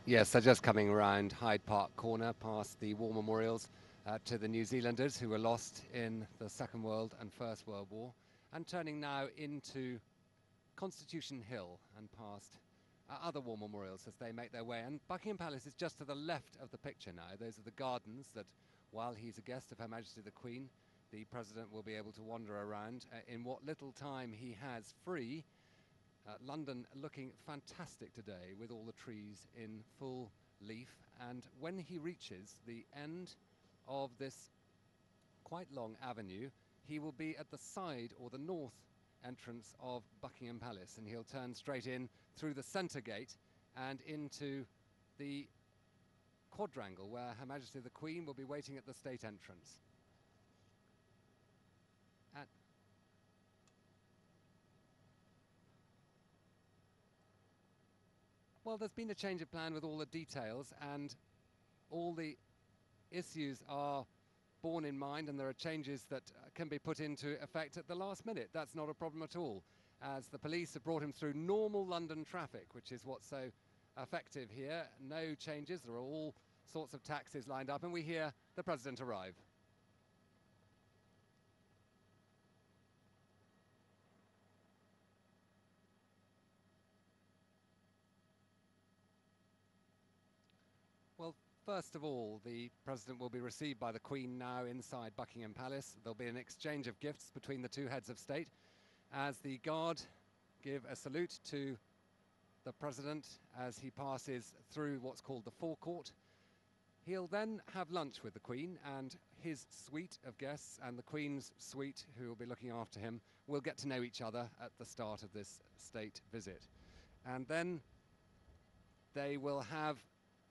Yes, they're just coming around Hyde Park Corner past the war memorials to the New Zealanders who were lost in the Second World and First World War, and turning now into Constitution Hill and past other war memorials as they make their way. And Buckingham Palace is just to the left of the picture now. Those are the gardens that, while he's a guest of Her Majesty the Queen, the President will be able to wander around in what little time he has free. London looking fantastic today with all the trees in full leaf, and when he reaches the end of this quite long avenue, he will be at the side or the north entrance of Buckingham Palace, and he'll turn straight in through the centre gate and into the quadrangle where Her Majesty the Queen will be waiting at the state entrance. Well, there's been a change of plan with all the details, and all the issues are borne in mind, and there are changes that can be put into effect at the last minute. That's not a problem at all, as the police have brought him through normal London traffic, which is what's so effective here. No changes, there are all sorts of taxis lined up, and we hear the President arrive. Well, first of all, the President will be received by the Queen now inside Buckingham Palace. There'll be an exchange of gifts between the two heads of state as the Guard give a salute to the President as he passes through what's called the forecourt. He'll then have lunch with the Queen, and his suite of guests and the Queen's suite, who will be looking after him, will get to know each other at the start of this state visit. And then they will have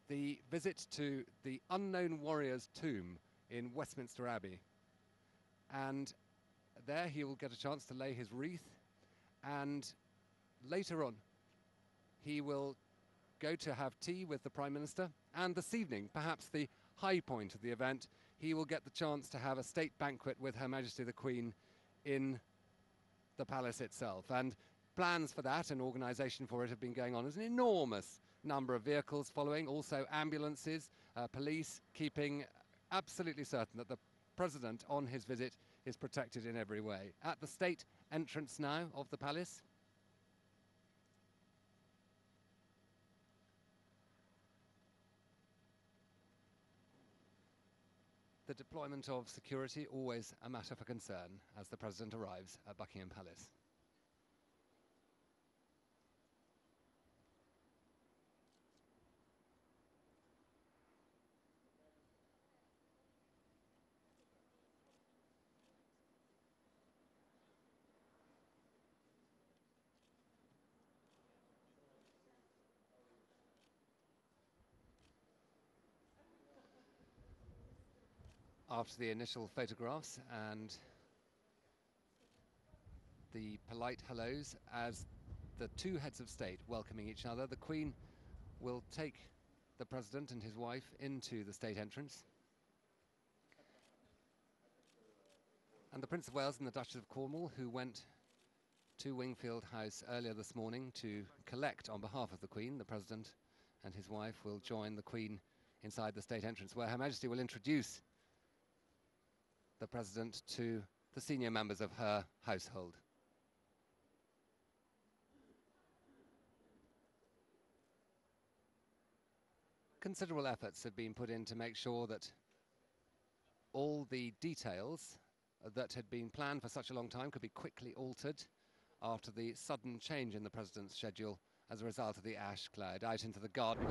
the visit to the unknown warrior's tomb in Westminster Abbey. And there he will get a chance to lay his wreath, and later on he will go to have tea with the Prime Minister, and this evening, perhaps the high point of the event, he will get the chance to have a state banquet with Her Majesty the Queen in the palace itself. And plans for that and organisation for it have been going on. There's an enormous number of vehicles following, also ambulances, police, keeping absolutely certain that the President on his visit is protected in every way. At the state entrance now of the palace, the deployment of security always a matter for concern as the President arrives at Buckingham Palace. After the initial photographs and the polite hellos as the two heads of state welcoming each other, the Queen will take the President and his wife into the state entrance. And the Prince of Wales and the Duchess of Cornwall, who went to Wingfield House earlier this morning to collect on behalf of the Queen, the President and his wife will join the Queen inside the state entrance, where Her Majesty will introduce the President to the senior members of her household. Considerable efforts have been put in to make sure that all the details that had been planned for such a long time could be quickly altered after the sudden change in the President's schedule as a result of the ash cloud out into the garden.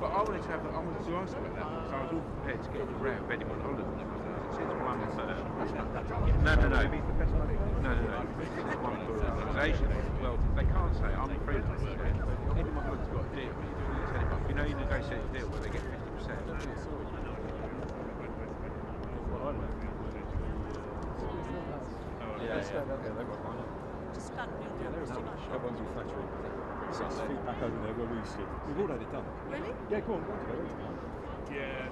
But I wanted to ask about that, because I was all prepared to get around betting on holiday. Since one Since one for organisation. Well, they can't say I'm a freelancer. Anyone who's got a deal, you know, you negotiate a deal where they get 50%. Everyone's all flattering. Six feet back over there where we sit. We've all had it done. Really? Yeah, go on, go on. Yeah.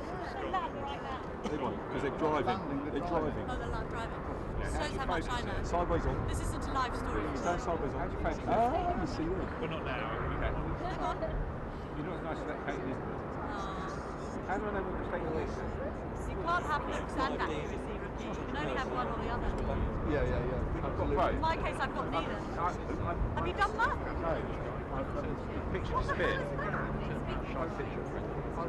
Right now. They won't, because they're driving. They're driving. Oh, they're like driving. Yeah, Shows how much I know. Sideways on. This isn't a live story. Stand sideways on. How do you fancy Ah, you see there. Well, not now. Okay. Hang on. You're not as nice as that Kate Lisbon. Oh. How do I know what mistake it is? You can't have looks and accuracy, Ricky. You can only have one or the other. Yeah, yeah, yeah. I've got both. In my case, I've got neither. Have you done that? No. Picture to spin. Shy picture. No,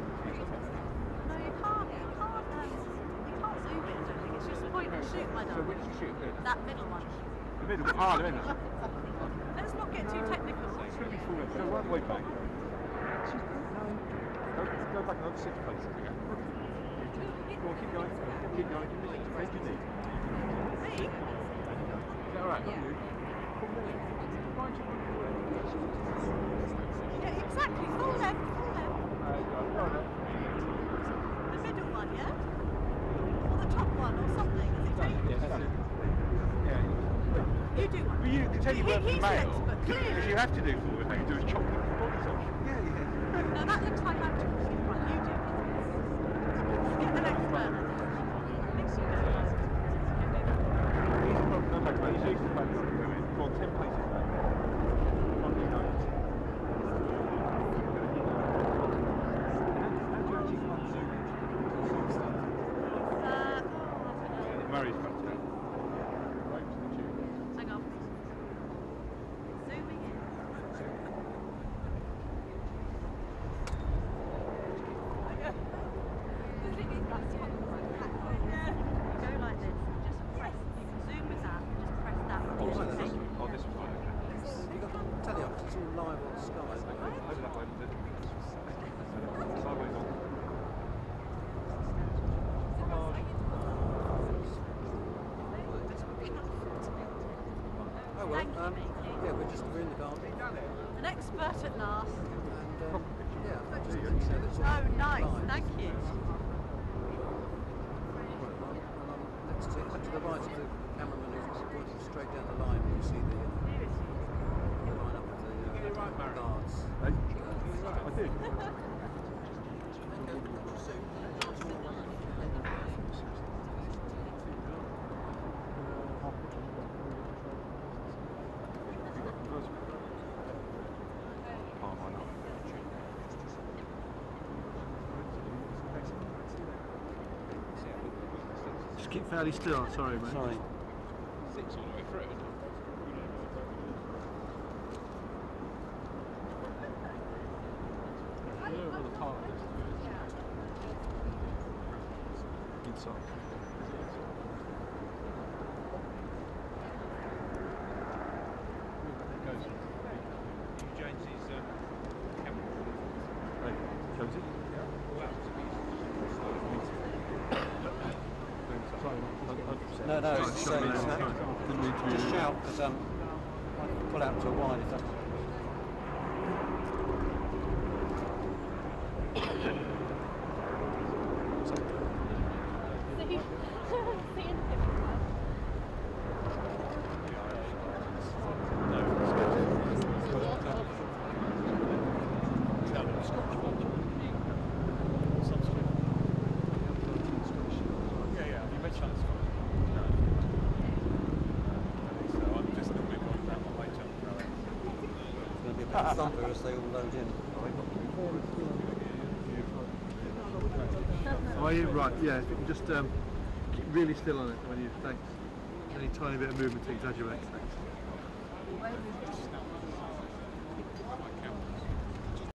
you can't. You can't zoom in, I don't think. It's just point and shoot, my So darling. which you shoot? That middle one. The middle. Ah, the middle. Let's not get too technical. It's going to be full of. Go right way back. Go back another 6 places. Go on, keep going. Keep going. Bend your knee. Me? Is that right? Yeah. Yeah, exactly. Full left, full left. The middle one, yeah? Or the top one, or something. Is it changed? Yes, that's it. Yeah. You do one. Well, you can tell you work for He's mail. expert, clearly. Because you have to do forward. All you do is chop the bodies off. Yeah, yeah. No, that looks like I'm talking. Right, you do. Get an expert. Thanks, you guys. Go back, mate. He's used to back. Go on, 10 paces back. On your nose. Murray's front tail. Hang on. Zooming in. Go like this. Just press. You can zoom with that. Just press that. Oh, this was fine. You got the telly on, 'cause it's all live on Sky. Over that way. Sideways on. Oh well, Thank you, matey. yeah, we're in the garden, An expert at last. and yeah, just let you know that it's all Oh, nice. live. Thank you. And I'm next to the right of the cameraman who's pointing straight down the line. You see the line up of the guards. I did. Just keep fairly still, sorry mate. Sorry. Six all the way through. Inside. James's Hey, Jonesy? No, no, Sorry, it's sorry, saying sorry. that. Didn't mean to be Just rude. shout, because I can pull out to a wide if that's... Thumper as they all load in. Oh, yeah, right, yeah, if you can just keep really still on it when you, thanks. Any tiny bit of movement to exaggerate, thanks.